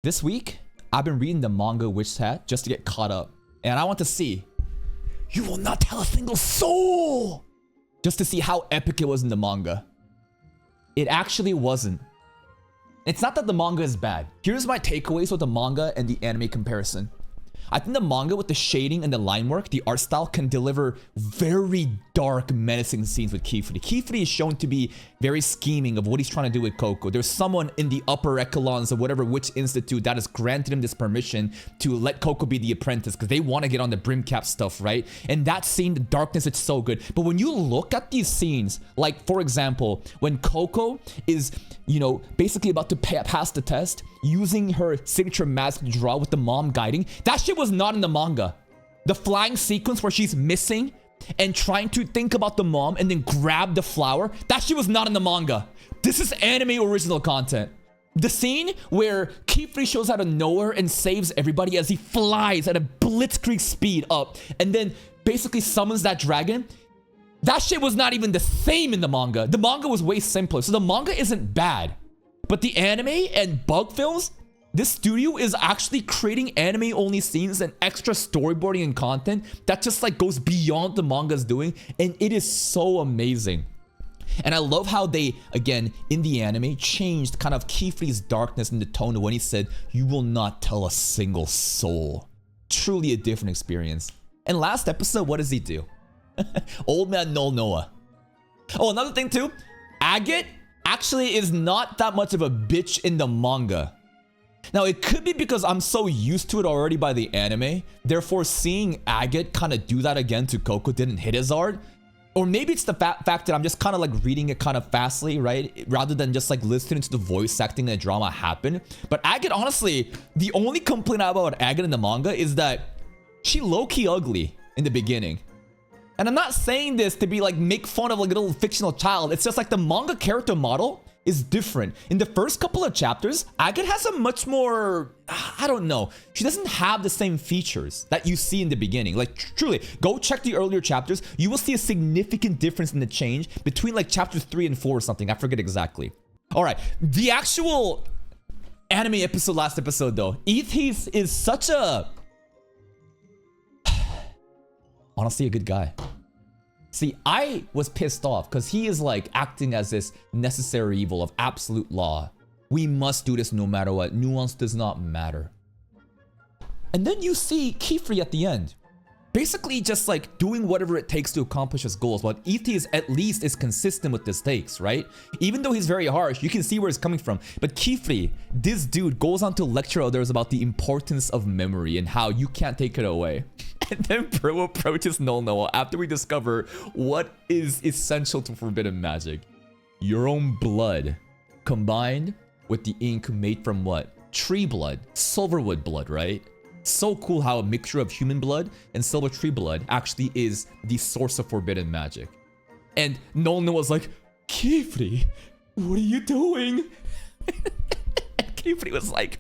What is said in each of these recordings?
This week, I've been reading the manga Witch Hat just to get caught up. And I want to see, you will not tell a single soul! Just to see how epic it was in the manga. It actually wasn't. It's not that the manga is bad. Here's my takeaways with the manga and the anime comparison. I think the manga with the shading and the line work, the art style can deliver very dark, menacing scenes with Kifuri. Kifuri is shown to be very scheming of what he's trying to do with Coco. There's someone in the upper echelons of whatever witch institute that has granted him this permission to let Coco be the apprentice because they want to get on the brim cap stuff, right? And that scene, the darkness, it's so good. But when you look at these scenes, like for example, when Coco is, you know, basically about to pass the test, using her signature mask to draw with the mom guiding, that shit was not in the manga. The flying sequence where she's missing and trying to think about the mom and then grab the flower, that shit was not in the manga. This is anime original content. The scene where Kifuri shows out of nowhere and saves everybody as he flies at a blitzkrieg speed up and then basically summons that dragon, that shit was not even the same in the manga. The manga was way simpler, so the manga isn't bad. But the anime and bug films, this studio is actually creating anime-only scenes and extra storyboarding and content that just like goes beyond the manga's doing, and it is so amazing. And I love how they, again, in the anime, changed kind of Kifuri's darkness in the tone of when he said, "You will not tell a single soul." Truly a different experience. And last episode, what does he do? Old man no Noah. Oh, another thing too, Agate actually is not that much of a bitch in the manga. Now, it could be because I'm so used to it already by the anime, therefore seeing Agate kind of do that again to Coco didn't hit as hard. Or maybe it's the fact that I'm just kind of like reading it kind of fastly, right? Rather than just like listening to the voice acting and the drama happen. But Agate, honestly, the only complaint about Agate in the manga is that she low-key ugly in the beginning. And I'm not saying this to be like make fun of like a little fictional child. It's just like the manga character model is different. In the first couple of chapters, Agate has a much more, I don't know. She doesn't have the same features that you see in the beginning. Like truly, go check the earlier chapters. You will see a significant difference in the change between like chapters 3 and 4 or something. I forget exactly. All right, the actual anime episode, last episode though. Ethis is such a, honestly, a good guy. See, I was pissed off because he is like acting as this necessary evil of absolute law. We must do this no matter what. Nuance does not matter. And then you see Kifuri at the end. Basically just like doing whatever it takes to accomplish his goals. But Ethis at least is consistent with the stakes, right? Even though he's very harsh, you can see where he's coming from. But Kifuri, this dude goes on to lecture others about the importance of memory and how you can't take it away. And then Bro approaches Noah after we discover what is essential to forbidden magic. Your own blood combined with the ink made from what? Tree blood, silverwood blood, right? So cool how a mixture of human blood and silver tree blood actually is the source of forbidden magic. And Noah was like, Kifuri, what are you doing? And Kifuri was like,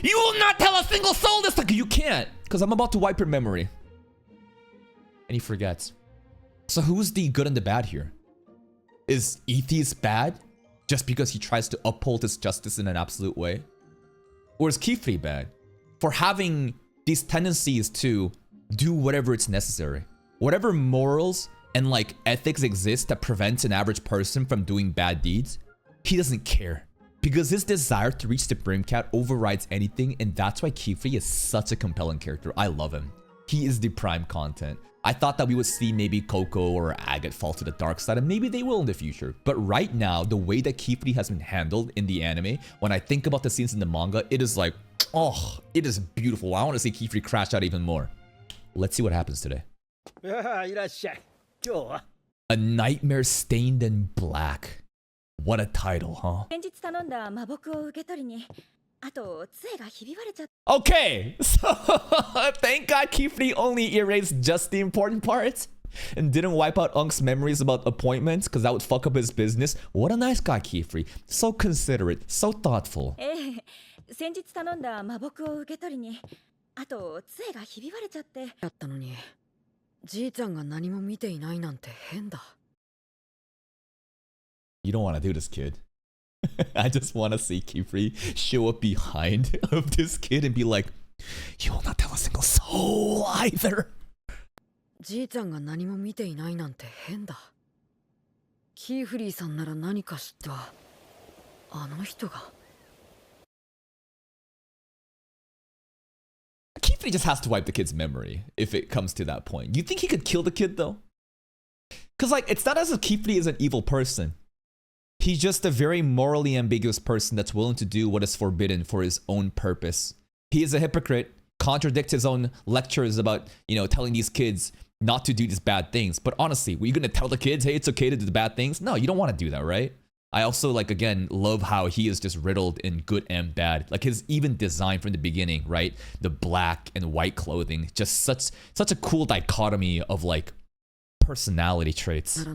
you will not tell a single soul this. Like, you can't, because I'm about to wipe your memory. And he forgets. So who's the good and the bad here? Is Ethis bad just because he tries to uphold his justice in an absolute way? Or is Kifuri bad for having these tendencies to do whatever it's necessary? Whatever morals and like ethics exist that prevents an average person from doing bad deeds, he doesn't care. Because his desire to reach the Brim Cat overrides anything, and that's why Kifuri is such a compelling character. I love him. He is the prime content. I thought that we would see maybe Coco or Agate fall to the dark side, and maybe they will in the future. But right now, the way that Kifuri has been handled in the anime, when I think about the scenes in the manga, it is like, oh, it is beautiful. I want to see Kifuri crash out even more. Let's see what happens today. A Nightmare Stained in Black. What a title, huh? Okay, so thank God Kifuri only erased just the important parts and didn't wipe out Unk's memories about appointments because that would fuck up his business. What a nice guy, Kifuri. So considerate, so thoughtful. You don't want to do this, kid. I just want to see Kifri show up behind of this kid and be like, you will not tell a single soul either. じいちゃんが何も見ていないなんて変だ。キーフリーさんなら何か知った。あの人が。Kifri just has to wipe the kid's memory if it comes to that point. You think he could kill the kid though? Because like, it's not as if Kifri is an evil person. He's just a very morally ambiguous person that's willing to do what is forbidden for his own purpose. He is a hypocrite, contradicts his own lectures about, you know, telling these kids not to do these bad things. But honestly, were you going to tell the kids, hey, it's okay to do the bad things? No, you don't want to do that, right? I also, like, again, love how he is just riddled in good and bad. Like his even design from the beginning, right? The black and white clothing, just such a cool dichotomy of like personality traits.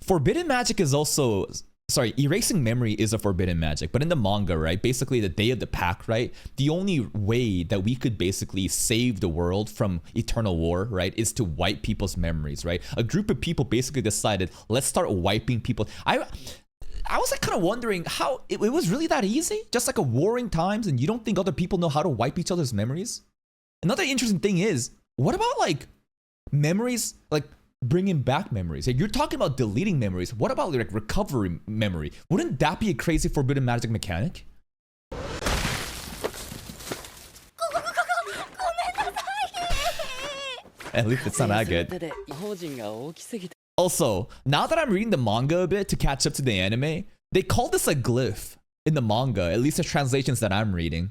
Forbidden magic is also, sorry, erasing memory is a forbidden magic, but in the manga, right, basically the day of the pack, right, the only way that we could basically save the world from eternal war, right, is to wipe people's memories, right? A group of people basically decided, let's start wiping people. I was like kind of wondering how it was really that easy, just like a warring times, and you don't think other people know how to wipe each other's memories? Another interesting thing is, what about like memories, like bringing back memories? Like, you're talking about deleting memories. What about like recovery memory? Wouldn't that be a crazy forbidden magic mechanic? At least it's not that good. Also, now that I'm reading the manga a bit to catch up to the anime, they call this a glyph in the manga, at least the translations that I'm reading.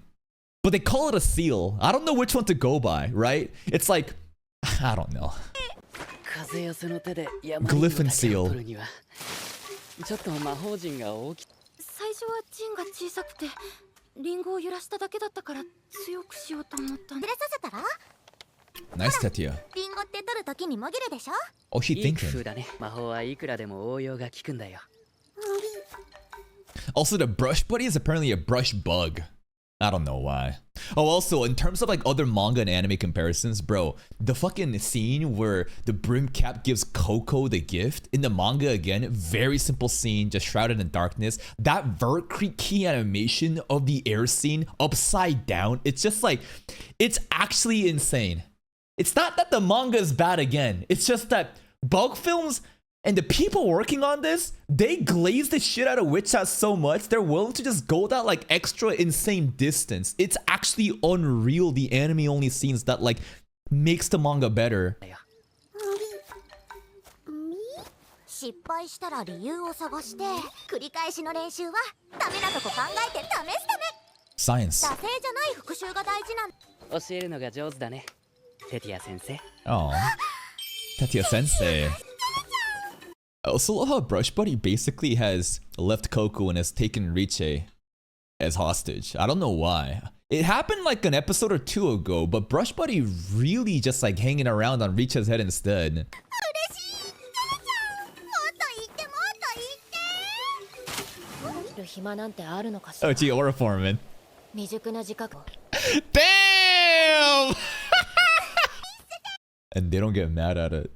But they call it a seal. I don't know which one to go by, right? It's like, I don't know. Glyph and seal. Nice, Tetia. Oh, she thinking. Also, the brush buddy is apparently a brush bug. I don't know why. Oh, also, in terms of like other manga and anime comparisons, bro, the fucking scene where the brim cap gives Coco the gift in the manga, again, very simple scene, just shrouded in darkness. That vert key animation of the air scene upside down, it's just like, it's actually insane. It's not that the manga is bad again. It's just that Bulk Films and the people working on this, they glaze the shit out of Witch Hat so much, they're willing to just go that like extra insane distance. It's actually unreal, the anime only scenes that like makes the manga better. Science. Oh, Tetia Sensei. I also love how Brush Buddy basically has left Coco and has taken Riche as hostage. I don't know why. It happened like an episode or two ago, but Brush Buddy really just like hanging around on Riche's head instead. Oh, gee, Auraform, damn! And they don't get mad at it.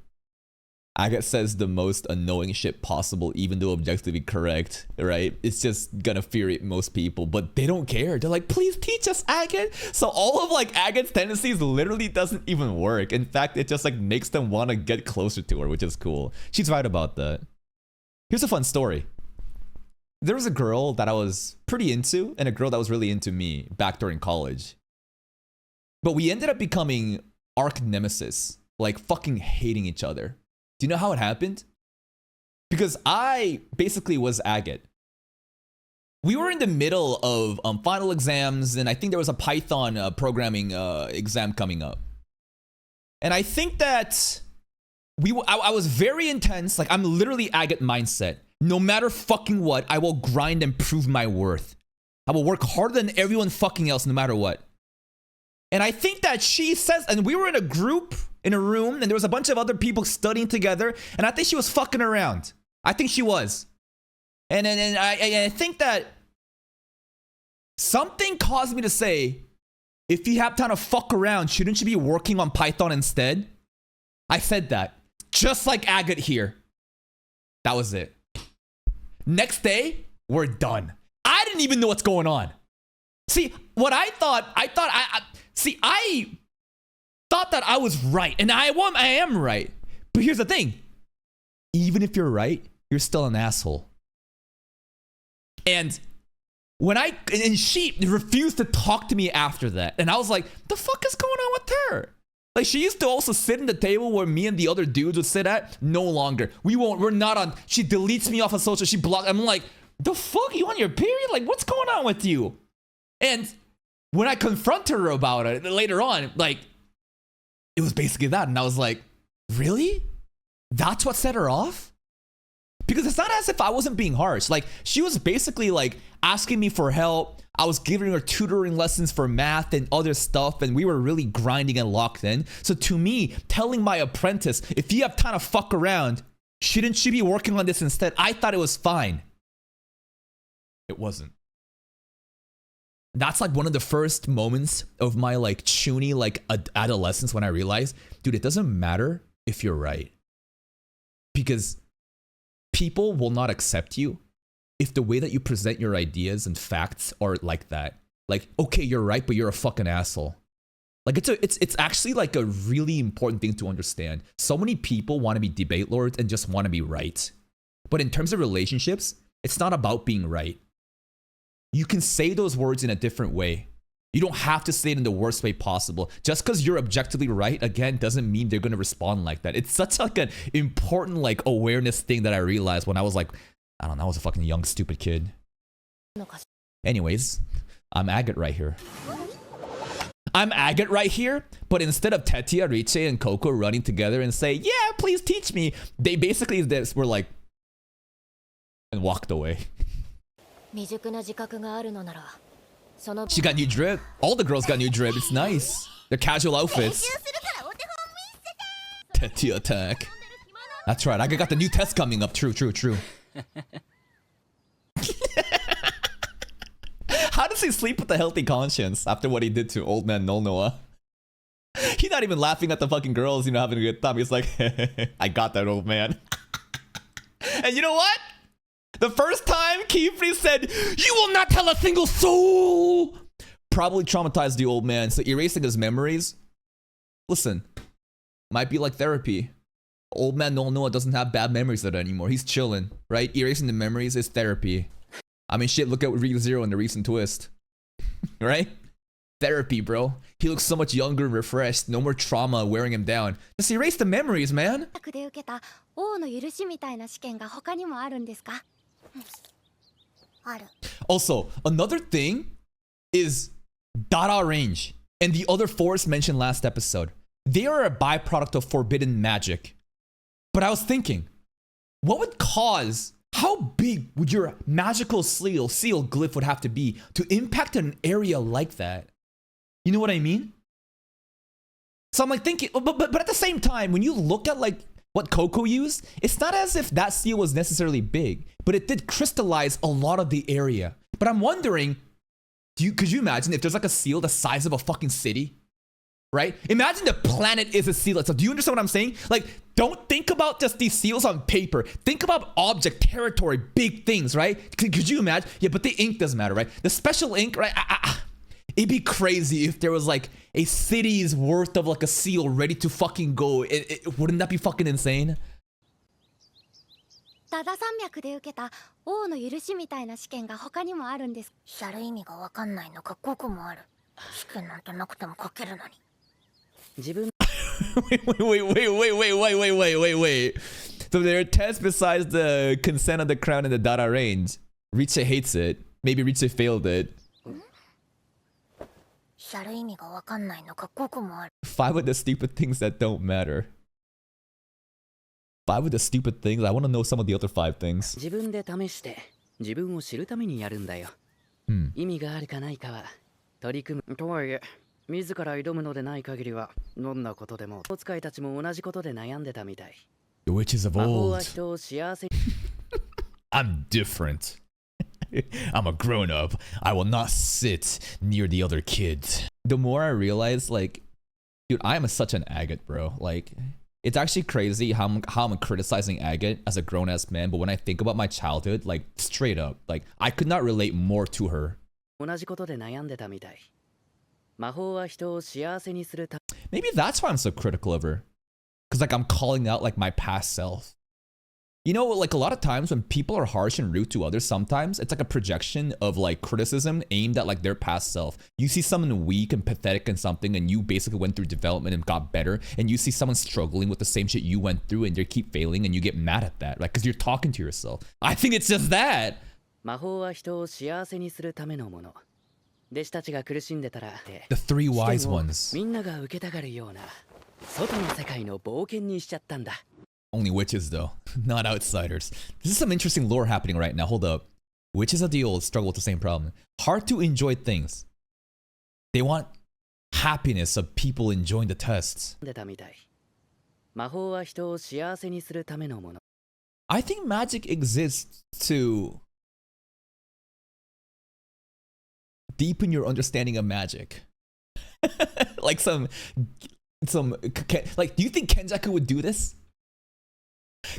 Agate says the most annoying shit possible, even though objectively correct, right? It's just gonna infuriate most people, but they don't care. They're like, please teach us, Agate. So all of like Agate's tendencies literally doesn't even work. In fact, it just like makes them want to get closer to her, which is cool. She's right about that. Here's a fun story. There was a girl that I was pretty into and a girl that was really into me back during college. But we ended up becoming arch nemesis, like fucking hating each other. Do you know how it happened? Because I basically was Agate. We were in the middle of final exams, and I think there was a Python programming exam coming up. And I think that I was very intense. Like, I'm literally Agate mindset. No matter fucking what, I will grind and prove my worth. I will work harder than everyone fucking else, no matter what. And I think that she says, and we were in a group, in a room, and there was a bunch of other people studying together, and I think she was fucking around. I think she was. And I think that something caused me to say, if you have time to fuck around, shouldn't you be working on Python instead? I said that. Just like agate here. That was it. Next day, we're done. I didn't even know what's going on. See, what I thought I thought that I was right, and I am right. But here's the thing. Even if you're right, you're still an asshole. And she refused to talk to me after that. And I was like, the fuck is going on with her? Like, she used to also sit in the table where me and the other dudes would sit at. No longer. We're not on. She deletes me off of social. She blocked. I'm like, the fuck? You on your period? Like, what's going on with you? And when I confronted her about it later on, like, it was basically that. And I was like, really? That's what set her off? Because it's not as if I wasn't being harsh. Like, she was basically like asking me for help. I was giving her tutoring lessons for math and other stuff, and we were really grinding and locked in. So to me, telling my apprentice, if you have time to fuck around, shouldn't she be working on this instead? I thought it was fine. It wasn't. That's like one of the first moments of my like chuny like adolescence when I realized, dude, it doesn't matter if you're right. Because people will not accept you if the way that you present your ideas and facts are like that. Like, okay, you're right, but you're a fucking asshole. Like, it's actually like a really important thing to understand. So many people want to be debate lords and just want to be right. But in terms of relationships, it's not about being right. You can say those words in a different way. You don't have to say it in the worst way possible. Just because you're objectively right, again, doesn't mean they're going to respond like that. It's such like an important like awareness thing that I realized when I was like, I don't know, I was a fucking young, stupid kid. Anyways, I'm agate right here. I'm agate right here, but instead of Tetia, Riche, and Coco running together and say, yeah, please teach me, they basically were like, and walked away. She got new drip. All the girls got new drip. It's nice. They're casual outfits. Tetia attack. That's right. I got the new test coming up. True. How does he sleep with a healthy conscience after what he did to old man Nolnoa? He's not even laughing at the fucking girls, you know, having a good time. He's like, I got that, old man. And you know what? The first time Kifri said, you will not tell a single soul, probably traumatized the old man. So erasing his memories, listen, might be like therapy. Old man Nolnoa doesn't have bad memories of it anymore. He's chilling, right? Erasing the memories is therapy. I mean, shit, look at ReZero in the recent twist. Right? Therapy, bro. He looks so much younger and refreshed. No more trauma wearing him down. Just erase the memories, man. Also, another thing is Dara range and the other forests mentioned last episode. They are a byproduct of forbidden magic. But I was thinking, what would cause, how big would your magical seal glyph would have to be to impact an area like that? You know what I mean? So I'm like thinking, but at the same time, when you look at like what Coco used, it's not as if that seal was necessarily big, but it did crystallize a lot of the area. But I'm wondering, could you imagine if there's like a seal the size of a fucking city? Right? Imagine the planet is a seal. So do you understand what I'm saying? Like, don't think about just these seals on paper. Think about object, territory, big things, right? Could you imagine? Yeah, but the ink doesn't matter, right? The special ink, right? It'd be crazy if there was like a city's worth of like a seal ready to fucking go. Wouldn't that be fucking insane? Wait. So there are tests besides the consent of the crown and the data range. Riche hates it. Maybe Riche failed it. 5 of the stupid things that don't matter. 5 of the stupid things. I want to know some of the other 5 things. 自分で試して自分を知るためにやるんだよ。意味があるかないかは取り組むとはいえ、自ら挑むのでない限りはどんなことでもお使いたちも同じことで悩んでたみたい。The witches of 魔法 old. は人を幸せ。I'm different. I'm a grown up. I will not sit near the other kids. The more I realize, like, dude, I am such an agate, bro. Like, It's actually crazy how I'm criticizing Agate as a grown-ass man, but when I think about my childhood, like, straight up, like, I could not relate more to her. 同じことで悩んでたみたい。魔法は人を幸せにするた Maybe that's why I'm so critical of her. Because, like, I'm calling out, like, my past self. You know, like, a lot of times when people are harsh and rude to others, sometimes it's like a projection of, like, criticism aimed at, like, their past self. You see someone weak and pathetic in something, and you basically went through development and got better, and you see someone struggling with the same shit you went through, and they keep failing, and you get mad at that, like, because you're talking to yourself. I think it's just that. 魔法は人を幸せにするためのもの。弟子たちが苦しんでたら、The three wise ones. みんなが受けたがるような外の世界の冒険にしちゃったんだ。Only witches, though, not outsiders. This is some interesting lore happening right now. Hold up. Witches of the old struggle with the same problem. Hard to enjoy things. They want happiness of people enjoying the tests. 出たみたい。魔法は人を幸せにするためのもの。I think magic exists to deepen your understanding of magic. Like like, do you think Kenjaku would do this?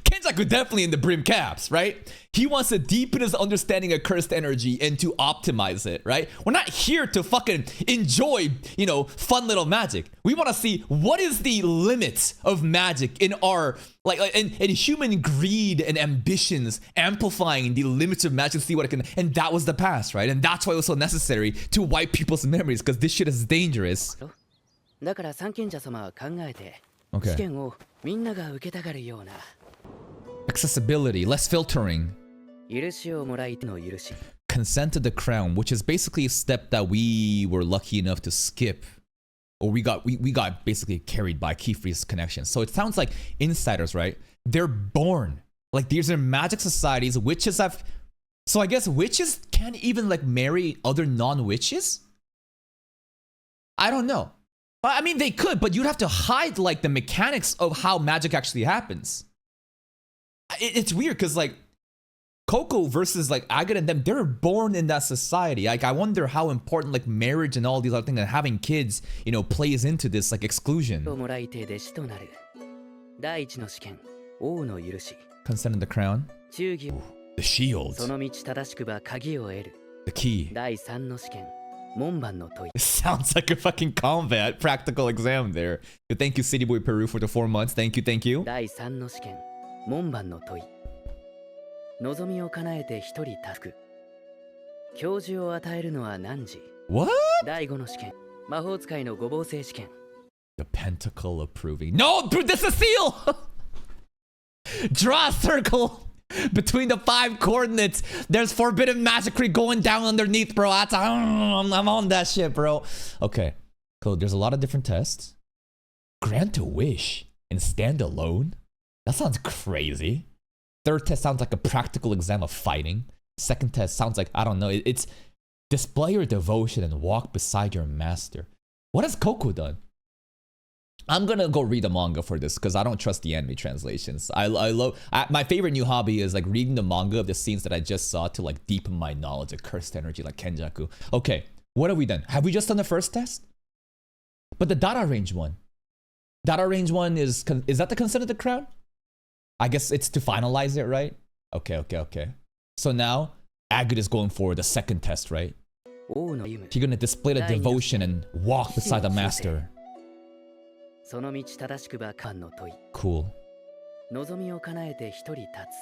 Kenjaku definitely in the brim caps, right? He wants to deepen his understanding of cursed energy and to optimize it, right? We're not here to fucking enjoy, you know, fun little magic. We want to see what is the limit of magic in our, like in human greed and ambitions, amplifying the limits of magic to see what it can, and that was the past, right? And that's why it was so necessary to wipe people's memories, because this shit is dangerous. だから三賢者様は考えて、Okay. 試験をみんなが受けたがるような Accessibility, less filtering. 許しをもらいの許し。Consent to the crown, which is basically a step that we were lucky enough to skip. Or we got basically carried by Kifri's connection. So it sounds like insiders, right? They're born. Like these are magic societies. Witches have... So I guess witches can't even like marry other non-witches? I don't know. I mean, they could, but you'd have to hide like the mechanics of how magic actually happens. It's weird because like Coco versus like Agate and them, they're born in that society. Like I wonder how important like marriage and all these other things and having kids, you know, plays into this like exclusion. Consent in the crown. Ooh, the shield. The key. It sounds like a fucking combat practical exam there. Thank you, City Boy Peru, for the 4 months. Thank you, thank you. 門番の問い望みを叶えて一人たく教授を与えるのは何時 What? 第5の試験魔法使いの五芒星試験 The pentacle of proving. No, dude, this is a seal! Draw a circle between the 5 coordinates. There's forbidden magicry going down underneath, bro. I'm on that shit, bro. Okay, cool. There's a lot of different tests. Grant a wish and stand alone? That sounds crazy. 3rd test sounds like a practical exam of fighting. 2nd test sounds like, I don't know, it's display your devotion and walk beside your master. What has Coco done? I'm gonna go read the manga for this because I don't trust the anime translations. My favorite new hobby is like reading the manga of the scenes that I just saw to like deepen my knowledge of cursed energy like Kenjaku. Okay, what have we done? Have we just done the 1st test? But the data range one. Data range one is that the consent of the crown? I guess it's to finalize it, right? Okay. So now, Agate is going for the 2nd test, right? He's gonna display the devotion and walk beside the master. Cool.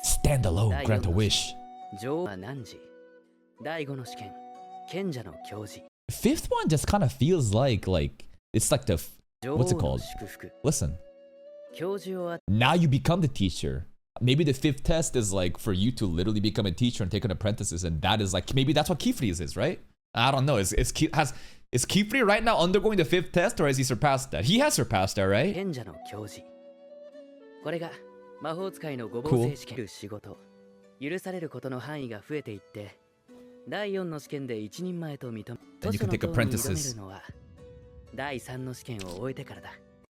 Stand alone, grant a wish. 5th one just kind of feels like it's like the... What's it called? Listen. Now you become the teacher. Maybe the 5th test is like for you to literally become a teacher and take on apprentices, and that is like maybe that's what Kifri's is, right? I don't know. Is Kifri right now undergoing the 5th test, or has he surpassed that? He has surpassed that, right? Cool. Then you can take apprentices.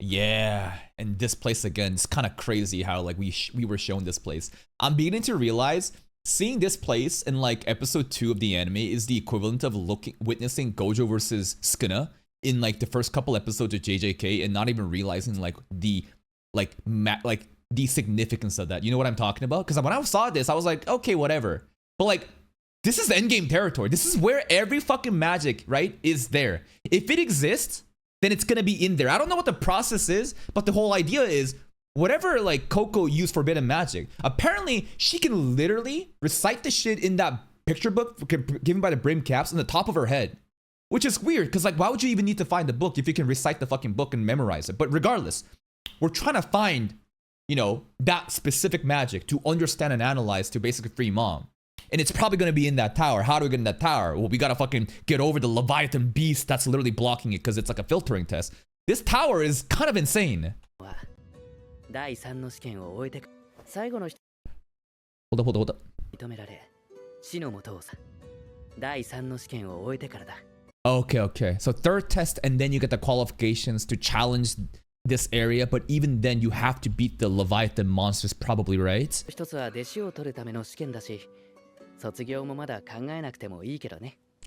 Yeah, and this place again, it's kind of crazy how like we were shown this place. I'm beginning to realize seeing this place in like episode 2 of the anime is the equivalent of witnessing Gojo versus Sukuna in like the first couple episodes of JJK and not even realizing like the like the significance of that. You know what I'm talking about? Because when I saw this, I was like, okay, whatever. But like, this is endgame territory. This is where every fucking magic, right, is there. If it exists, then it's gonna be in there. I don't know what the process is, but the whole idea is whatever like Coco used forbidden magic, apparently she can literally recite the shit in that picture book given by the brim caps on the top of her head. Which is weird, because like, why would you even need to find the book if you can recite the fucking book and memorize it? But regardless, we're trying to find, you know, that specific magic to understand and analyze to basically free Mom. And it's probably going to be in that tower. How do we get in that tower? Well, we got to fucking get over the Leviathan beast that's literally blocking it because it's like a filtering test. This tower is kind of insane. Hold up. Okay. So third test, and then you get the qualifications to challenge this area, but even then you have to beat the Leviathan monsters, probably, right?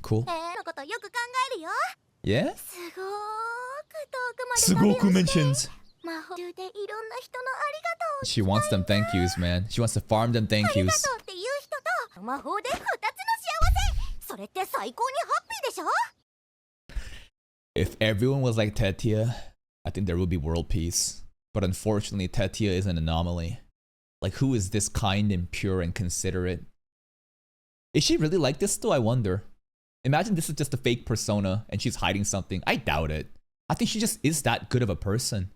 Cool. Yeah? すごく mentions. She wants them thank yous, man. She wants to farm them thank yous. If everyone was like Tetia, I think there would be world peace. But unfortunately, Tetia is an anomaly. Like, who is this kind and pure and considerate? Is she really like this though? I wonder. Imagine this is just a fake persona and she's hiding something. I doubt it. I think she just is that good of a person.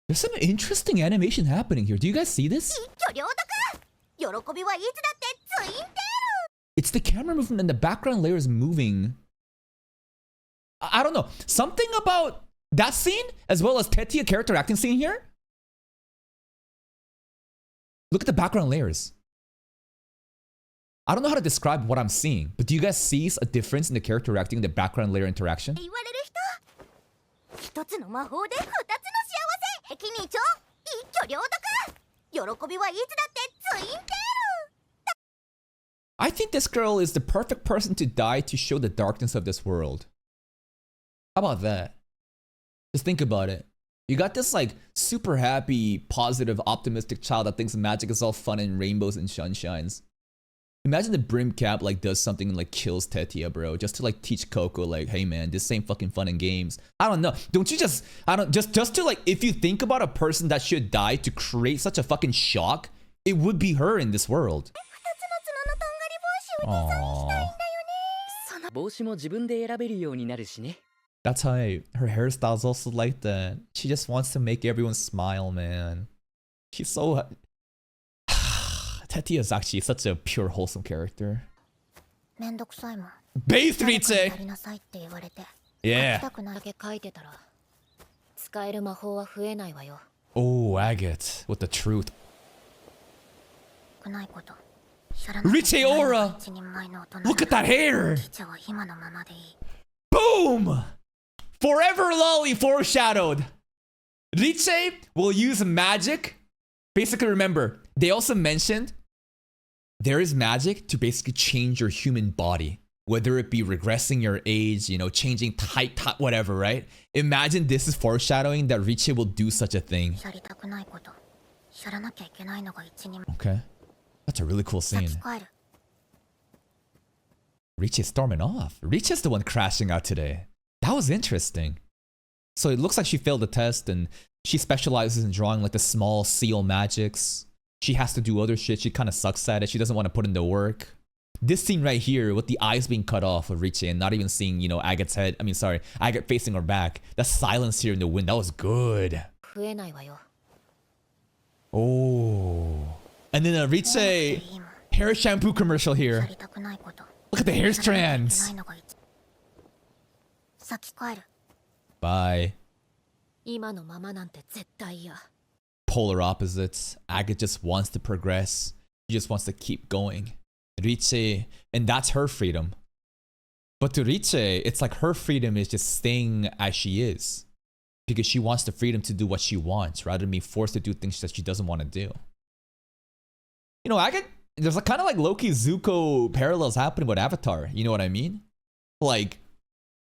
There's some interesting animation happening here. Do you guys see this? It's the camera movement and the background layer is moving. I don't know. Something about that scene as well as Tetia character acting scene here. Look at the background layers. I don't know how to describe what I'm seeing, but do you guys see a difference in the character acting and the background layer interaction? I think this girl is the perfect person to die to show the darkness of this world. How about that? Just think about it. You got this like super happy, positive, optimistic child that thinks magic is all fun and rainbows and sunshines. Imagine the brim cap like does something and like kills Tetia, bro, just to like teach Coco like, hey man, this ain't fucking fun and games. I don't know. Don't you just to like, if you think about a person that should die to create such a fucking shock, it would be her in this world. Aww. That's how her hairstyle's also like that. She just wants to make everyone smile, man. She's so... Tetia is actually such a pure, wholesome character. Bathe, Riche! Yeah. Oh, Agate, with the truth. Riche aura! Look at that hair! Boom! Forever lolly foreshadowed. Riche will use magic. Basically, remember, they also mentioned there is magic to basically change your human body. Whether it be regressing your age, you know, changing type, whatever, right? Imagine this is foreshadowing that Riche will do such a thing. Okay. That's a really cool scene. Riche is storming off. Riche is the one crashing out today. That was interesting. So it looks like she failed the test and she specializes in drawing like the small seal magics. She has to do other shit. She kind of sucks at it. She doesn't want to put in the work. This scene right here with the eyes being cut off of Riche and not even seeing, you know, Agate's head. I mean, sorry, Agate facing her back. That silence here in the wind, that was good. Oh. And then a Riche hair shampoo commercial here. Look at the hair strands. Bye. Polar opposites. Agate just wants to progress. She just wants to keep going. Riche, and that's her freedom. But to Riche, it's like her freedom is just staying as she is. Because she wants the freedom to do what she wants rather than being forced to do things that she doesn't want to do. You know, Agate, there's a kind of like Loki Zuko parallels happening with Avatar. You know what I mean? Like,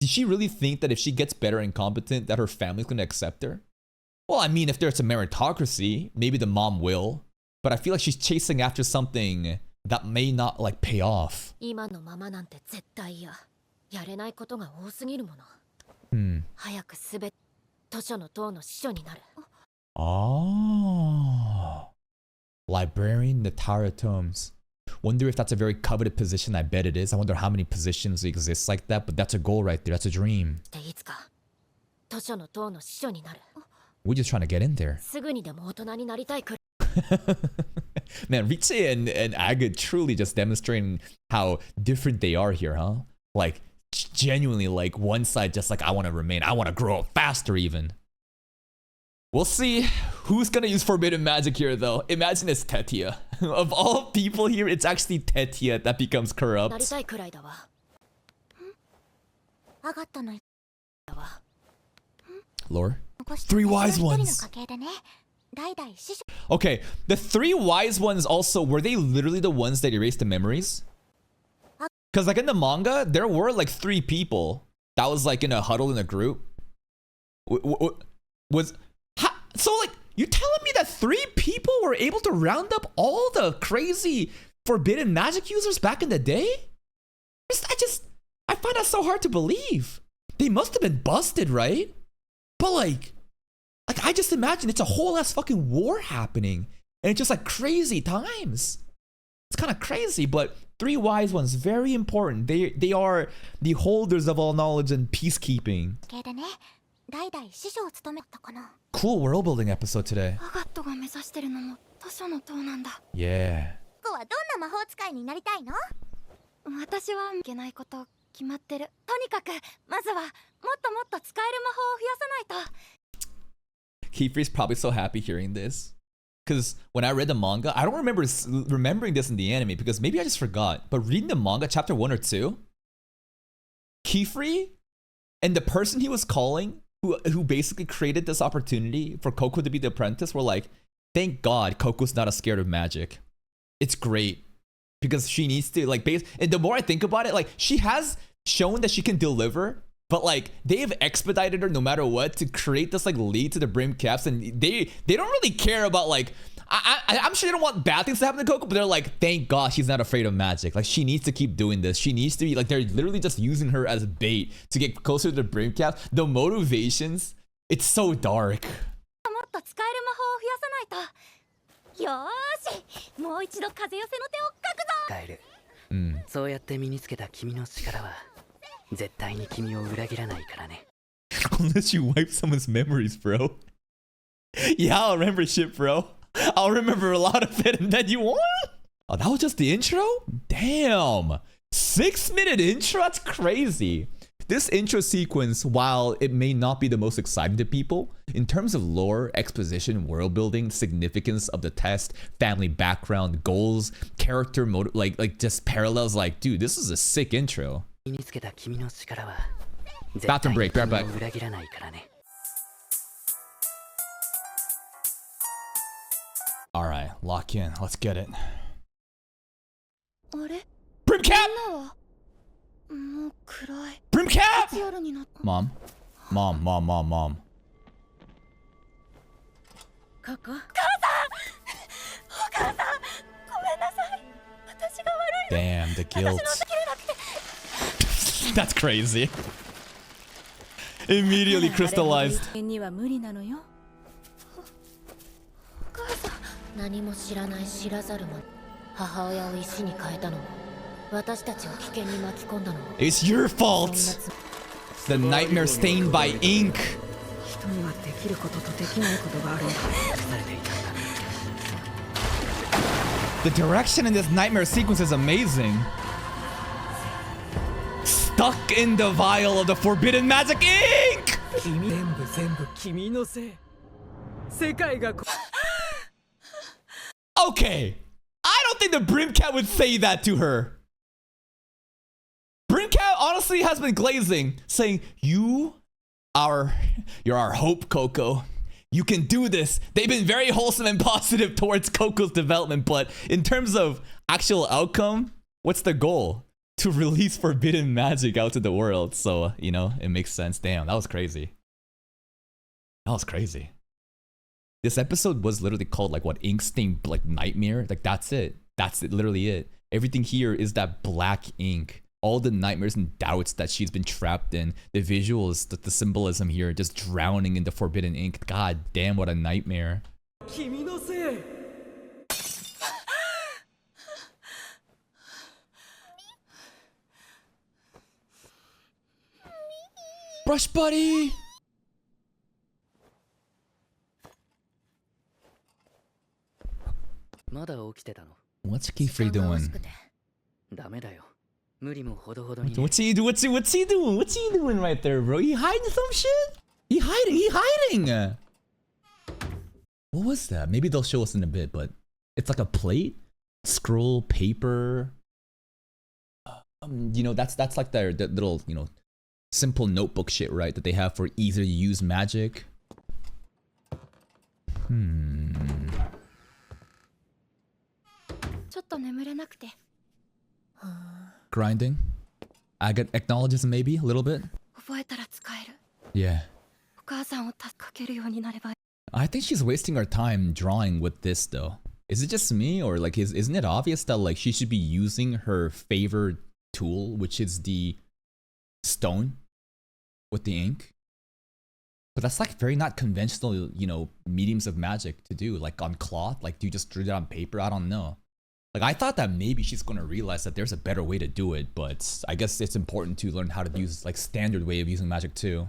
Did she really think that if she gets better and competent that her family's gonna accept her? Well, I mean, if there's a meritocracy, maybe the mom will. But I feel like she's chasing after something that may not like pay off. 今のままなんて絶対嫌。やれないことが多すぎるもの。早くすべて図書の塔の司書になる。Oh. Librarian in the Tower of Tomes. Wonder if that's a very coveted position. I bet it is. I wonder how many positions exist like that, but that's a goal right there. That's a dream. でいつか図書の塔の司書になる。We're just trying to get in there. すぐにでも大人になりたいくらい。Man, Riche and Agate truly just demonstrating how different they are here, huh? Like, genuinely, like, one side just like, I want to remain. I want to grow up faster, even. We'll see who's gonna use forbidden magic here, though. Imagine it's Tetia. Of all people here, it's actually Tetia that becomes なり corrupt. たいくらいだわ。上がったのだわ。 Lore? Three wise ones. Okay, the three wise ones also, were they literally the ones that erased the memories? Because like in the manga, there were like 3 people that was like in a huddle in a group. So like, you telling me that 3 people were able to round up all the crazy forbidden magic users back in the day? I find that so hard to believe. They must have been busted, right? But like I just imagine it's a whole ass fucking war happening. And it's just like crazy times. It's kind of crazy, but 3 wise ones, very important. They are the holders of all knowledge and peacekeeping. Cool world building episode today. Yeah. 私はいけないこと決まってる。とにかくまずはもっともっと使える魔法を増やさないと。Kiefer's probably so happy hearing this. Because when I read the manga, I don't remember remembering this in the anime because maybe I just forgot. But reading the manga, chapter 1 or 2, Kiefer and the person he was calling, who basically created this opportunity for Coco to be the apprentice, were like, thank God Coco's not as scared of magic. It's great. Because she needs to, like, and the more I think about it, like, she has shown that she can deliver, but like, they've expedited her no matter what to create this like lead to the brim caps, and they don't really care about like, I'm sure they don't want bad things to happen to Coco, but they're like, thank God she's not afraid of magic. Like, she needs to keep doing this. She needs to be like, they're literally just using her as bait to get closer to the brim caps. The motivations, it's so dark. よーし、もう一度風寄せの手をかくぞ。カエル、そうやって身につけた君の力は絶対に君を裏切らないからね。Unless you wipe someone's memories, bro. Yeah, I'll remember shit, bro. I'll remember a lot of it, and then you won. Oh, that was just the intro? Damn. 6-minute intro? That's crazy. This intro sequence, while it may not be the most exciting to people, in terms of lore, exposition, world building, significance of the test, family background, goals, character mode, like just parallels, like, dude, this is a sick intro. Bathroom break, be right back. Alright, lock in, let's get it. Brim cap! Brim cap! Mom. Damn, the guilt. That's crazy. Immediately crystallized. 何も知らない知らざる者。母親を石に変えたのも、私たちを危険に巻き込んだのも。It's your fault. The nightmare stained by ink. 人にはできることとできないことがあるんだ。 The direction in this nightmare sequence is amazing. Stuck in the vial of the forbidden magic ink. Okay, I don't think the Brimcat would say that to her. Brimcat honestly has been glazing, saying, you're our hope, Coco. You can do this. They've been very wholesome and positive towards Coco's development, but in terms of actual outcome, what's the goal? to release forbidden magic out to the world. So, you know, it makes sense. Damn, that was crazy. That was crazy. This episode was literally called like what, ink stain like nightmare? Like that's it. That's it, literally it. Everything here is that black ink. All the nightmares and doubts that she's been trapped in. The visuals, the symbolism here, just drowning in the forbidden ink. God damn, what a nightmare. Brush buddy! What's Kifri doing? What's he doing? What's he doing? What's he doing right there, bro? He hiding some shit? He hiding! What was that? Maybe they'll show us in a bit, but it's like a plate? Scroll, paper. You know, that's like their little, you know, simple notebook shit, right? That they have for easier to use magic. Grinding. I got acknowledges maybe a little bit. Yeah. I think she's wasting her time drawing with this though. Is it just me, or like isn't it obvious that like she should be using her favorite tool, which is the stone with the ink? But that's like very not conventional, you know, mediums of magic to do. Like on cloth, like do you just draw it on paper? I don't know. Like I thought that maybe she's gonna realize that there's a better way to do it, but I guess it's important to learn how to use like standard way of using magic too.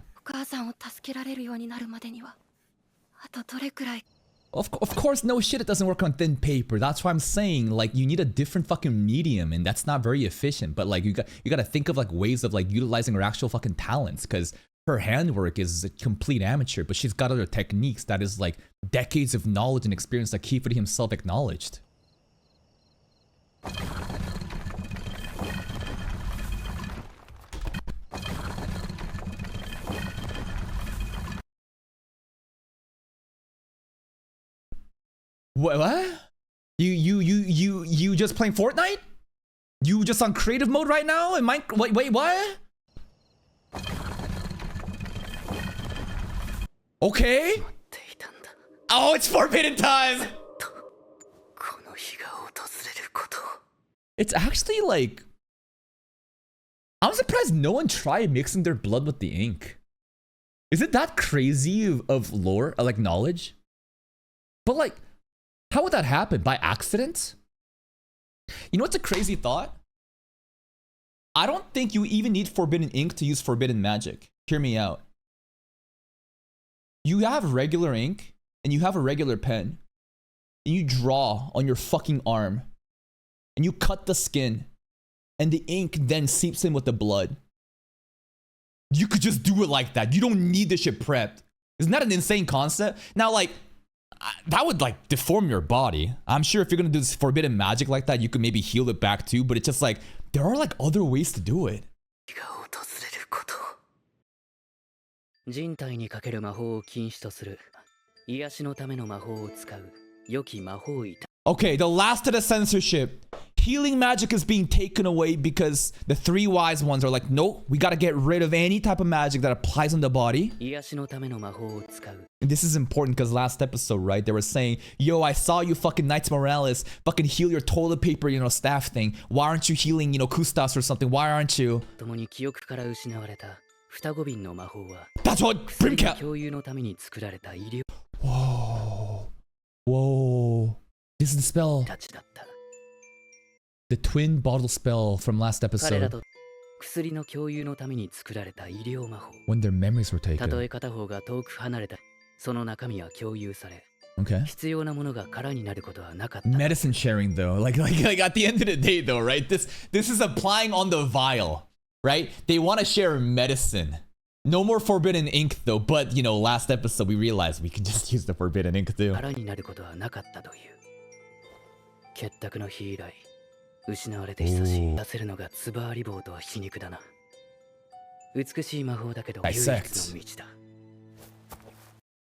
Of course, no shit, it doesn't work on thin paper. That's why I'm saying like you need a different fucking medium, and that's not very efficient. But like you gotta think of like ways of like utilizing her actual fucking talents, because her handwork is a complete amateur, but she's got other techniques that is like decades of knowledge and experience that Kifuri himself acknowledged. What? You just playing Fortnite? You just on creative mode right now? And wait, what? Okay. Oh, it's forbidden time. It's actually like, I'm surprised no one tried mixing their blood with the ink. Is it that crazy of lore, like knowledge? But like, how would that happen? By accident? You know what's a crazy thought? I don't think you even need forbidden ink to use forbidden magic. Hear me out. You have regular ink and you have a regular pen and you draw on your fucking arm and you cut the skin and the ink then seeps in with the blood. You could just do it like that. You don't need this shit prepped. Isn't that an insane concept? Now, like, that would like deform your body. I'm sure if you're gonna do this forbidden magic like that, you could maybe heal it back too, but it's just like, there are like other ways to do it. Okay, the last of the censorship. Healing magic is being taken away because the three wise ones are like, nope, we gotta get rid of any type of magic that applies on the body. And this is important because last episode, right, they were saying, yo, I saw you fucking Knights Morales fucking heal your toilet paper, you know, staff thing. Why aren't you healing, you know, Kustas or something? Why aren't you? That's what BRIMMED. Whoa. Whoa. This is the spell. The twin bottle spell from last episode. When their memories were taken. Okay. Medicine sharing though. Like at the end of the day though, right? This is applying on the vial, right? They want to share medicine. No more forbidden ink though, but you know, last episode we realized we could just use the forbidden ink too. Dissect.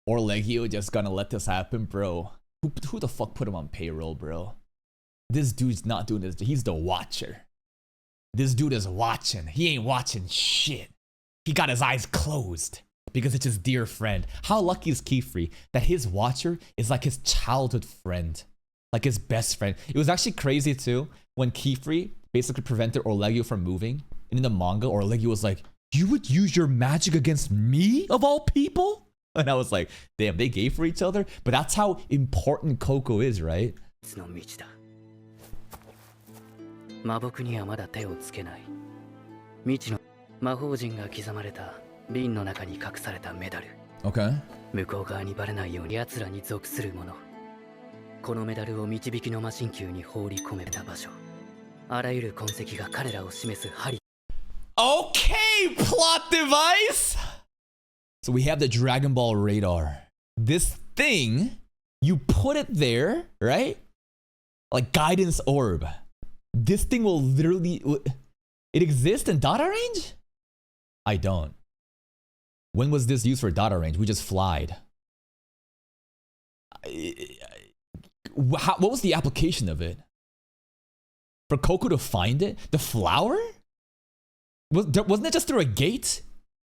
Or Legio just gonna let this happen, bro. Who the fuck put him on payroll, bro? This dude's not doing this. He's the watcher. This dude is watching. He ain't watching shit. He got his eyes closed because it's his dear friend. How lucky is Keyfree that his watcher is like his childhood friend, like his best friend. It was actually crazy too when Keyfree basically prevented Orlegio from moving. And in the manga, Orlegio was like, "You would use your magic against me of all people?" And I was like, damn, they gay for each other? But that's how important Coco is, right? 魔僕にはまだ手をつけない。未知の魔法陣が刻まれた瓶の中に隠されたメダル。Okay. 向こう側にバレないように奴らに属するもの。このメダルを導きの魔神宮に放り込めた場所。あらゆる痕跡が彼らを示す針。Okay, plot device! So we have the Dragon Ball radar. This thing, you put it there, right? Like guidance orb. This thing will literally... It exists in data range? I don't. When was this used for data range? We just flied. What was the application of it? For Coco to find it? The flower? Wasn't it just through a gate?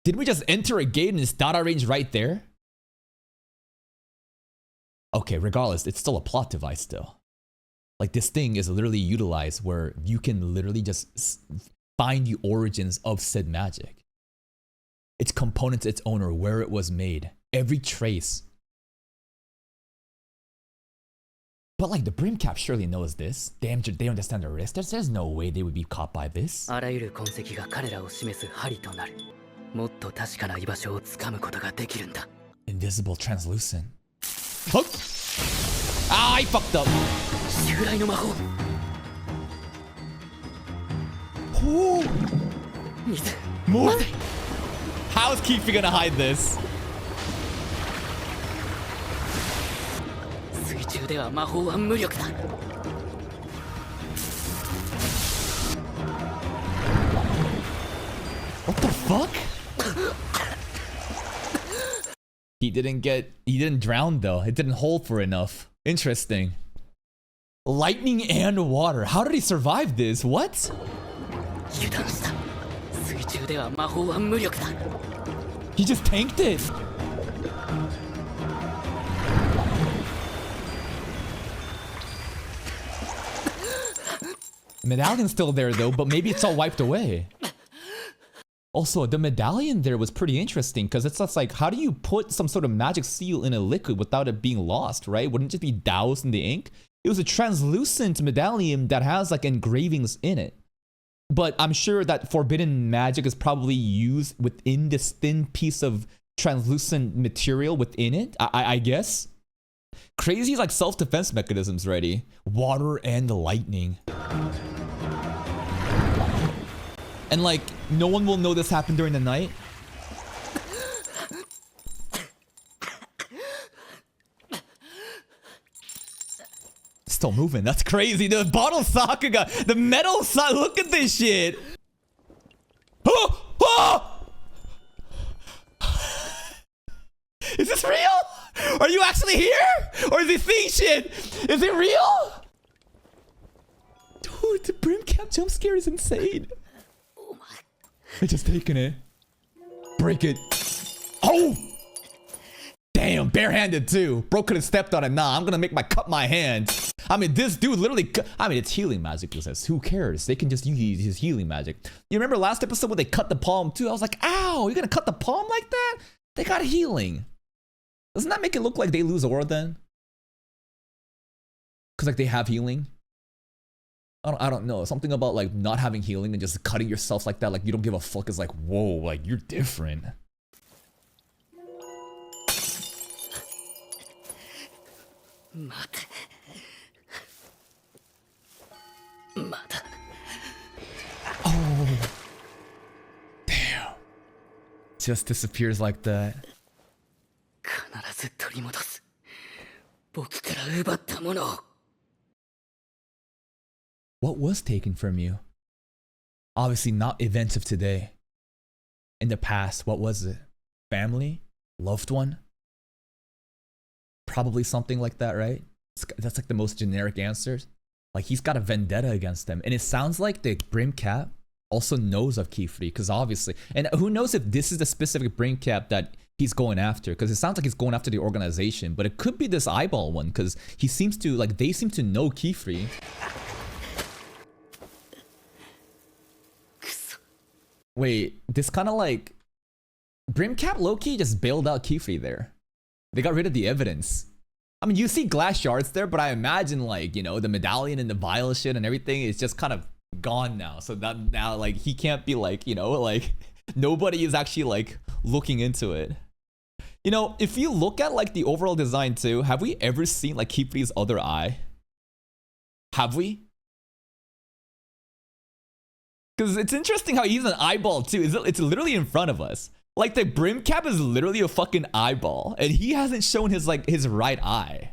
Didn't we just enter a gate and it's data range right there? Okay, regardless, it's still a plot device still. Like this thing is literally utilized where you can literally just find the origins of said magic. Its components, its owner, where it was made, every trace. But like the Brim Cap surely knows this. They understand the risk. There's no way they would be caught by this. あらゆる痕跡が彼らを示す針となる。もっと確かな居場所をつかむことができるんだ。Invisible, translucent. Huh? Ah, I fucked up. 襲来の魔法。Oh. 水。 More? How is Keyfree gonna hide this? 水中では魔法は無力だ。What the fuck? He didn't drown though. It didn't hold for enough. Interesting. Lightning and water. How did he survive this? What? 油断した。水中では魔法は無力だ。He just tanked it. Medallion's still there though, but maybe it's all wiped away. Also, the medallion there was pretty interesting because it's just like, how do you put some sort of magic seal in a liquid without it being lost, right? Wouldn't it just be doused in the ink? It was a translucent medallion that has like engravings in it. But I'm sure that forbidden magic is probably used within this thin piece of translucent material within it, I guess. Crazy like self-defense mechanisms ready. Water and lightning. And like, no one will know this happened during the night. Still moving, that's crazy. The bottle Sakuga, the metal side, look at this shit. Oh! Oh! Is this real? Are you actually here? Or is he seeing shit? Is it real? Dude, the Brim Cap jump scare is insane. I just taken it. Break it. Oh! Damn, barehanded too. Bro could have stepped on it. Nah, I'm gonna cut my hand. I mean, this dude literally, I mean, it's healing magic. He says, who cares? They can just use his healing magic. You remember last episode when they cut the palm too? I was like, ow, you're gonna cut the palm like that? They got healing. Doesn't that make it look like they lose aura then? Cause like they have healing? I don't know. Something about like not having healing and just cutting yourself like that, like you don't give a fuck is like, whoa, like you're different. Oh. Damn. Just disappears like that. 必ず取り戻す。僕から奪ったものを。 What was taken from you? Obviously not events of today. In the past, what was it? Family? Loved one? Probably something like that, right? That's like the most generic answers. Like he's got a vendetta against them. And it sounds like the Brim Cap also knows of Keyfree, because obviously, and who knows if this is the specific brain cap that he's going after, because it sounds like he's going after the organization, but it could be this eyeball one, because he seems to, like, they seem to know Keyfree. Wait, this kind of like Brimcap low-key just bailed out Keyfree there. They got rid of the evidence. I mean, you see glass shards there, but I imagine, like, you know, the medallion and the vial shit and everything is just kind of gone now. So that now, like, he can't be like, you know, like, nobody is actually like looking into it. You know, if you look at like the overall design too, have we ever seen like Keyfree's other eye? Have we? Because it's interesting how he's an eyeball too. It's literally in front of us. Like the brim cap is literally a fucking eyeball, and he hasn't shown his like his right eye.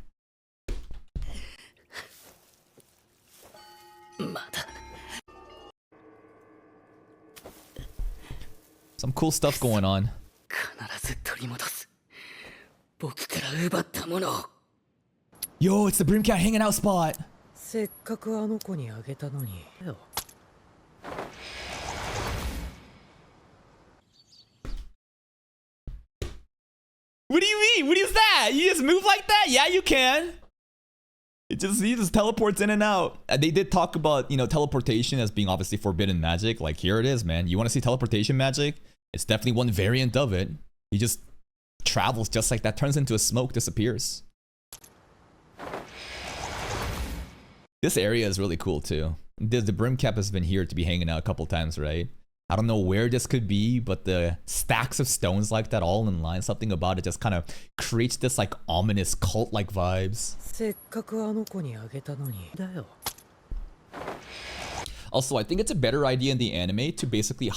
Some cool stuff going on. Yo, it's the brim cat hanging out spot. What do you mean? What is that? You just move like that? Yeah, you can. He just teleports in and out. They did talk about, you know, teleportation as being obviously forbidden magic. Like, here it is, man. You want to see teleportation magic? It's definitely one variant of it. He just travels just like that, turns into a smoke, disappears. This area is really cool too. The brim cap has been here to be hanging out a couple times, right? I don't know where this could be, but the stacks of stones like that all in line, something about it just kind of creates this like ominous cult-like vibes. Also, I think it's a better idea in the anime to basically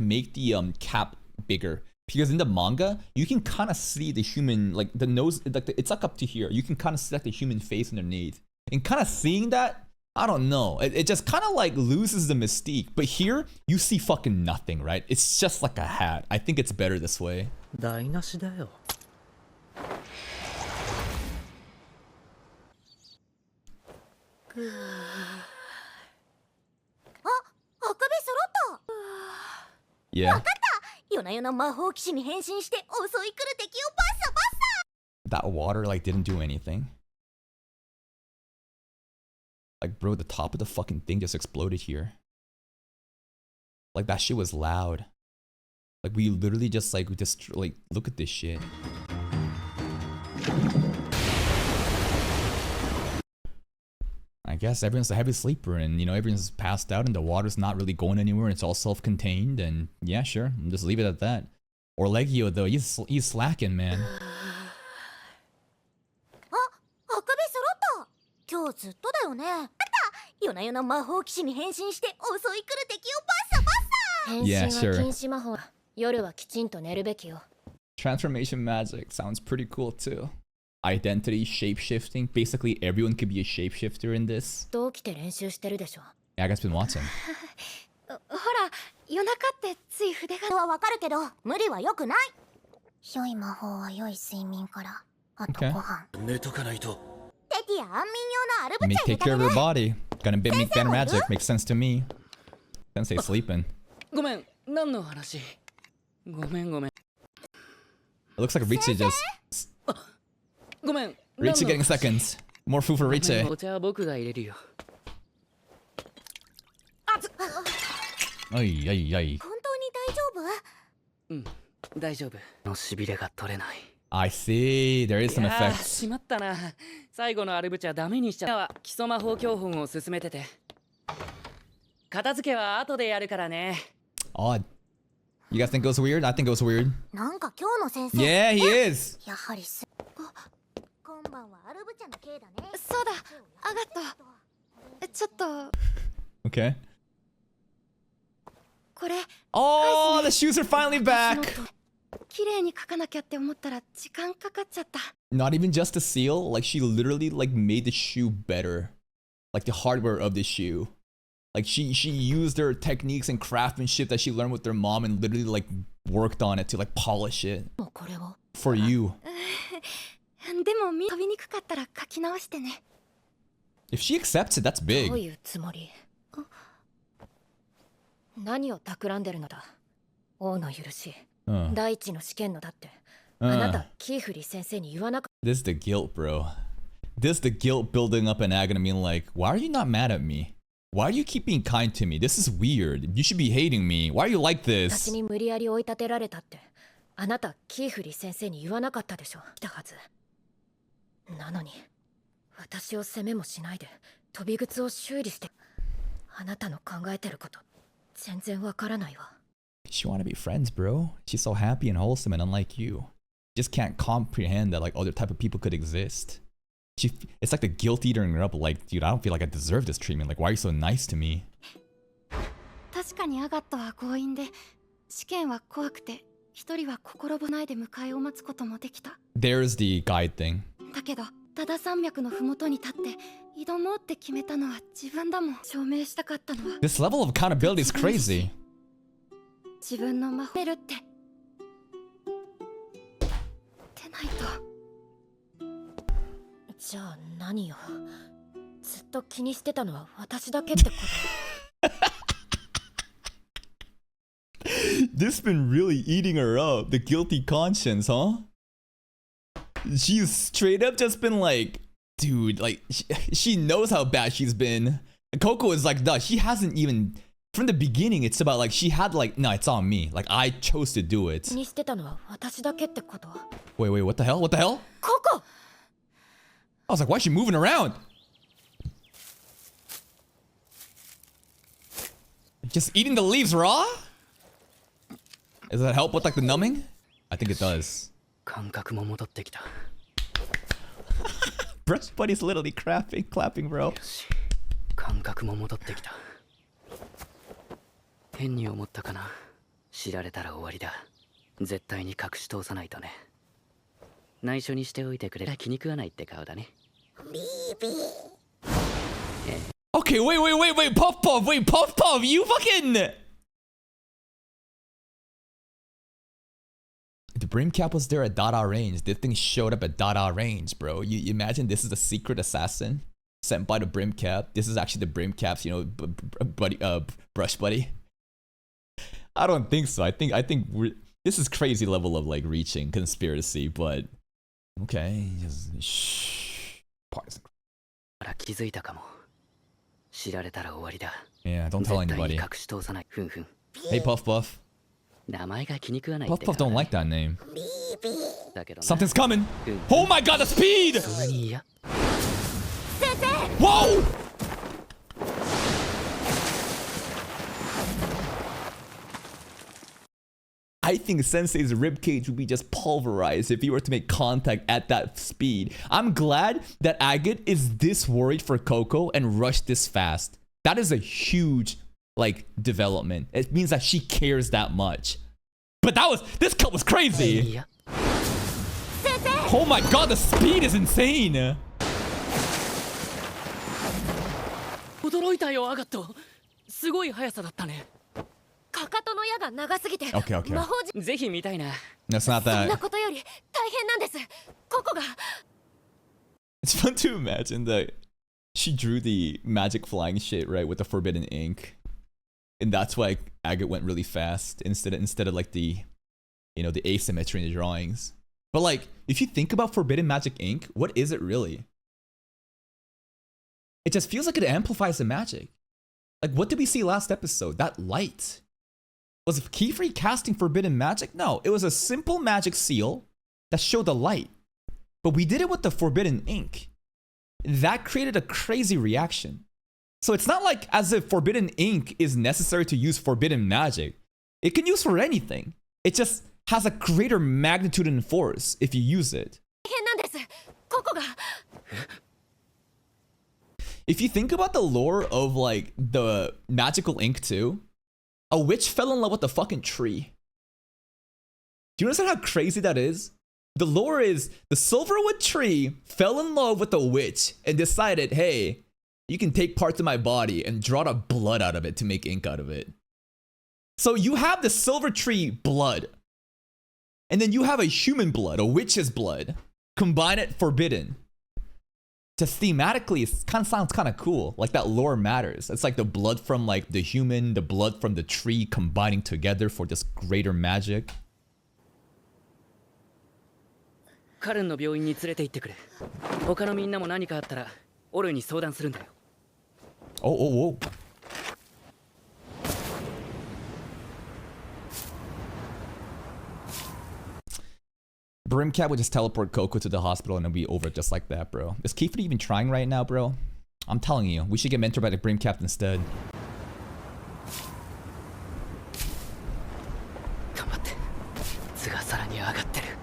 make the cap bigger. Because in the manga, you can kind of see the human, like the nose, like it's like up to here. You can kind of see like the human face underneath. And kind of seeing that, I don't know. It just kind of like loses the mystique. But here, you see fucking nothing, right? It's just like a hat. I think it's better this way. Yeah. That water like didn't do anything. Like, bro, the top of the fucking thing just exploded here. Like, that shit was loud. Like, we literally just like look at this shit. I guess everyone's a heavy sleeper, and you know, everyone's passed out and the water's not really going anywhere, and it's all self-contained, and yeah, sure, just leave it at that. Orlegio though, he's slacking, man. Yeah, sure. Transformation magic sounds pretty cool too. Identity, shape-shifting. Basically, everyone could be a shapeshifter in this. Yeah, I guess been watching. Okay. May take care of your body. Gonna make better magic. Makes sense to me. Sensei sleeping. It looks like Riche just... Riche getting seconds. More food for Riche. Ay, ay, ay. I see. There is some effects. Odd. You guys think it was weird? I think it was weird. Yeah, he is. Okay. Oh, the shoes are finally back. Not even just a seal, like she literally like made the shoe better. Like the hardware of the shoe. Like she used her techniques and craftsmanship that she learned with her mom and literally like worked on it to like polish it. For you. If she accepts it, that's big. 何を企んでるのだ。王の許し、Uh, 第一の試験のだって。あなた、キーフリー先生に言わなかっ this is the guilt, bro. This is the guilt building up in Agate being like, why are you not mad at me? Why do you keep being kind to me? This is weird. You should be hating me. Why are you like た。 this? 私に無理やり追い立てられたって。あなた、キーフリー先生に言わなかったでしょ。来たはず。なのに、私を責めもしないで、飛び靴を修理して。あなたの考えてること、全然わからないわ。She wanna be friends, bro. She's so happy and wholesome and unlike you. Just can't comprehend that like other type of people could exist. It's like the guilt eating her up. Like, dude, I don't feel like I deserve this treatment. Like, why are you so nice to me? 確かにアガットは強引で、試験は怖くて、一人は心ぼないで迎えを待つこともできた。There's the guide thing. だけど、ただ山脈のふもとに立って挑もうって決めたのは自分だもん。証明したかったのは。This level of accountability is crazy. 自分の魔法るって。でないと。じゃあ何よ。ずっと気にしてたのは私だけってこと。This been really eating her up. The guilty conscience, huh? She's straight up just been like, dude, like, she knows how bad she's been. Coco is like, duh, she hasn't even, from the beginning, it's about like, she had like, no, it's on me. Like, I chose to do it. 気にしてたのは私だけってこと。 Wait, what the hell? What the hell? ココ I was like, why is she moving around? Just eating the leaves raw? Does that help with like the numbing? I think it does. 感覚も戻ってきた。Brush buddy's literally clapping, bro. 感覚も戻ってきた。変に思ったかな。知られたら終わりだ。絶対に隠し通さないとね。内緒にしておいてくれ。気に食わないって顔だね。Okay, wait, Puff Puff, you fucking... The brim cap was there at Dada range. This thing showed up at Dada range, bro. You imagine this is a secret assassin sent by the brim cap. This is actually the brim cap's, you know, brush buddy. I don't think so. I think this is crazy level of like reaching conspiracy, but okay, just shh. Partisan. 気づいたかも。知られたら終わりだ。Yeah, don't tell anybody. 隠し通さない。ふんふん。 Hey, Puff Puff. 名前が気に食わないっ Puff て Puff don't like that name. だけどな。 Something's coming. Oh my god, the speed! そんなに嫌。 Whoa! I think Sensei's ribcage would be just pulverized if he were to make contact at that speed. I'm glad that Agate is this worried for Coco and rushed this fast. That is a huge, like, development. It means that she cares that much. But this cut was crazy. Oh my god, the speed is insane. 驚いたよ、アガット。すごい速さだったね。かかとの矢が長すぎて Okay. 魔法陣ぜひ見たいな。 No, it's not そんな that. ことより大変なんです。ココが It's fun to imagine that she drew the magic flying shit, right, with the forbidden ink. And that's why Agate went really fast instead of like the, you know, the asymmetry in the drawings. But like, if you think about forbidden magic ink, what is it really? It just feels like it amplifies the magic. Like, what did we see last episode? That light. Was Keyfree casting forbidden magic? No, it was a simple magic seal that showed the light. But we did it with the forbidden ink. That created a crazy reaction. So it's not like as if forbidden ink is necessary to use forbidden magic. It can use for anything. It just has a greater magnitude and force if you use it. 大変なんです。ココが If you think about the lore of like the magical ink too, a witch fell in love with the fucking tree. Do you understand how crazy that is? The lore is the silverwood tree fell in love with the witch and decided, hey, you can take parts of my body and draw the blood out of it to make ink out of it. So you have the silver tree blood. And then you have a human blood, a witch's blood. Combine it, forbidden. just thematically, it kind of sounds kind of cool. Like that lore matters. It's like the blood from like the human, the blood from the tree combining together for this greater magic. カレンの病院に連れて行ってくれ。他のみんなも何かあったらオルに相談するんだよ。Oh, oh, oh. Brimcat would just teleport Coco to the hospital and it'll be over just like that, bro. Is Kiefer even trying right now, bro? I'm telling you, we should get mentored by the Brimcat instead.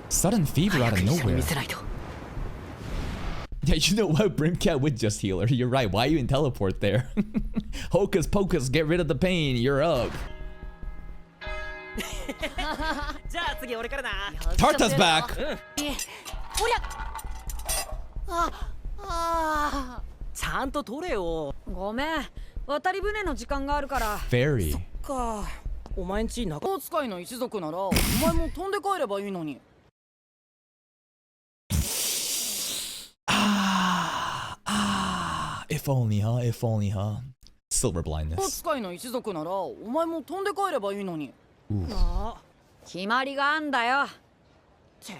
Sudden fever out of nowhere. Yeah, you know what? Brimcat would just heal her. You're right. Why even teleport there? Hocus pocus, get rid of the pain. You're up. Tarta's back. Fairy. お前んち魔法使いの一族ならお前も飛んで帰ればいいのに。If only, huh? If only, huh? Silver 魔法 blindness. 使いの一族ならお前も飛んで帰ればいいのに。 決まりがあんだよ。て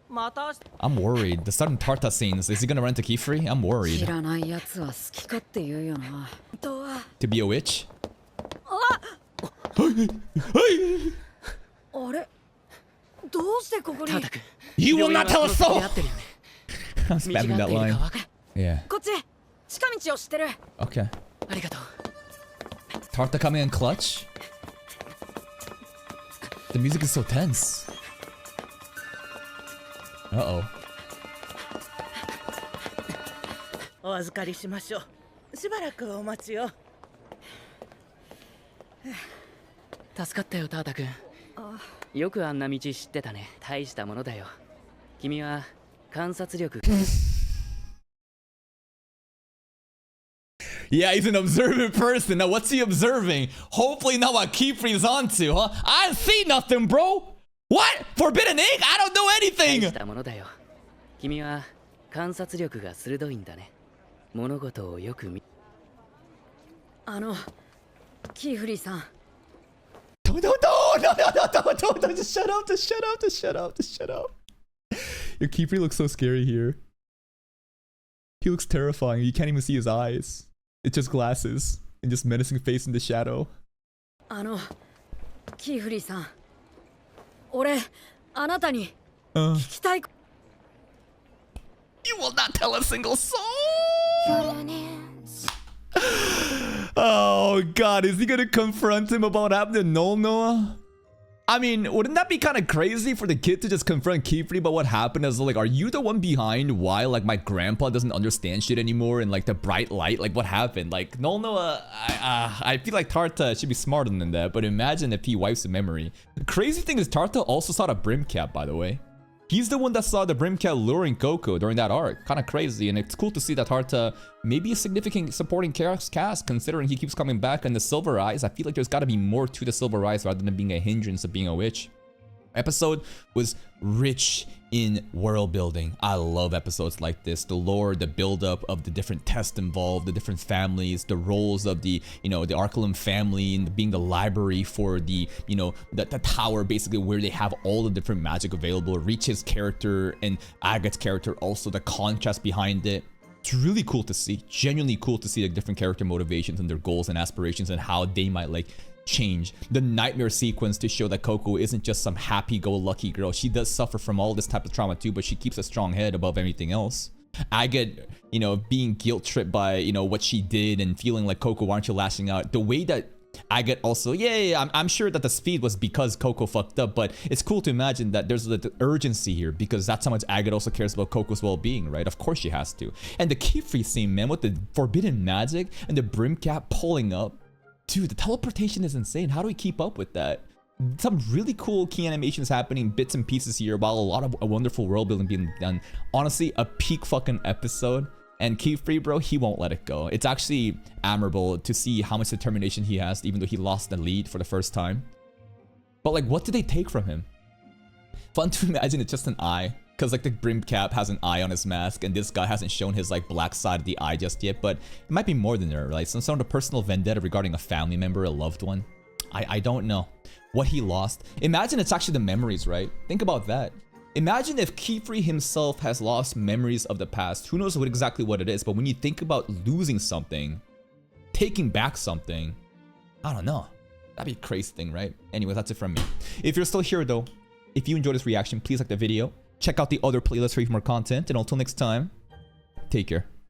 また I'm worried. The sudden Tarta scenes. Is he gonna run to Kifri? I'm 知 worried. らないやつは好き勝手言うよな。とは To be a witch? あれどうしてここに。 You will not tell us so! 合ってるよね。 I'm spamming that line. Yeah. こっち近道を知ってる。 Okay. ありがとう。 Tarta coming in clutch? The music is so tense. Uh-oh. お預かりしましょう。しばらくお待ちを。助かったよ、タータ君。よくあんな道知ってたね。大したものだよ。君は観察力。Yeah, he's an observant person. Now, what's he observing? Hopefully not what Kifri's onto, huh? I didn't see nothing, bro! What? Forbidden ink? I don't know 大 anything! したものだよ。君は観察力が鋭いんだね。物事をよく見。キーフリーさん。No, just shut up, just shut up, just shut up, just shut up. Your Kifri looks so scary here. He looks terrifying. You can't even see his eyes. It's just glasses and just menacing face in the shadow. キーフリーさん。俺、あなたに聞きたい。You will not tell a single soul! Oh god, is he gonna confront him about what happened to Noah? I mean, wouldn't that be kind of crazy for the kid to just confront Kifri about what happened as like, are you the one behind why like my grandpa doesn't understand shit anymore and like the bright light, like what happened? Like Noah, I feel like Tarta should be smarter than that, but imagine if he wipes the memory. The crazy thing is Tarta also saw the Brimcat, by the way. He's the one that saw the Brimcat luring Coco during that arc. Kind of crazy, and it's cool to see that Tarta may be a significant supporting cast considering he keeps coming back. And the Silver Eyes, I feel like there's got to be more to the Silver Eyes rather than being a hindrance of being a witch. Episode was rich in world building. I love episodes like this. The lore, the buildup of the different tests involved, the different families, the roles of the, the Arculum family and being the library for the, the tower basically where they have all the different magic available. Reach's character and Agate's character, also the contrast behind it. It's really cool to see. Genuinely cool to see the different character motivations and their goals and aspirations and how they might like change. The nightmare sequence to show that Coco isn't just some happy-go-lucky girl. She does suffer from all this type of trauma too, but she keeps a strong head above everything else. Agate, being guilt-tripped by, what she did and feeling like, Coco, why aren't you lashing out? The way that Agate also, I'm sure that the speed was because Coco fucked up, but it's cool to imagine that there's the urgency here because that's how much Agate also cares about Coco's well-being, right? Of course she has to. And the Kifri scene, man, with the forbidden magic and the Brimcat pulling up. Dude, the teleportation is insane. How do we keep up with that? Some really cool key animations happening, bits and pieces here, while a lot of wonderful world building being done. Honestly, a peak fucking episode. And Kifri, bro, he won't let it go. It's actually admirable to see how much determination he has, even though he lost the lead for the first time. But like, what did they take from him? Fun to imagine it's just an eye. Because like the brim cap has an eye on his mask, and this guy hasn't shown his like black side of the eye just yet, but it might be more than that, right? Some sort of personal vendetta regarding a family member, a loved one. I don't know what he lost. Imagine it's actually the memories, right? Think about that. Imagine if Kifri himself has lost memories of the past. Who knows exactly what it is, but when you think about losing something, taking back something, I don't know. That'd be a crazy thing, right? Anyway, that's it from me. If you're still here though, if you enjoyed this reaction, please like the video. Check out the other playlists for more content, and until next time, take care.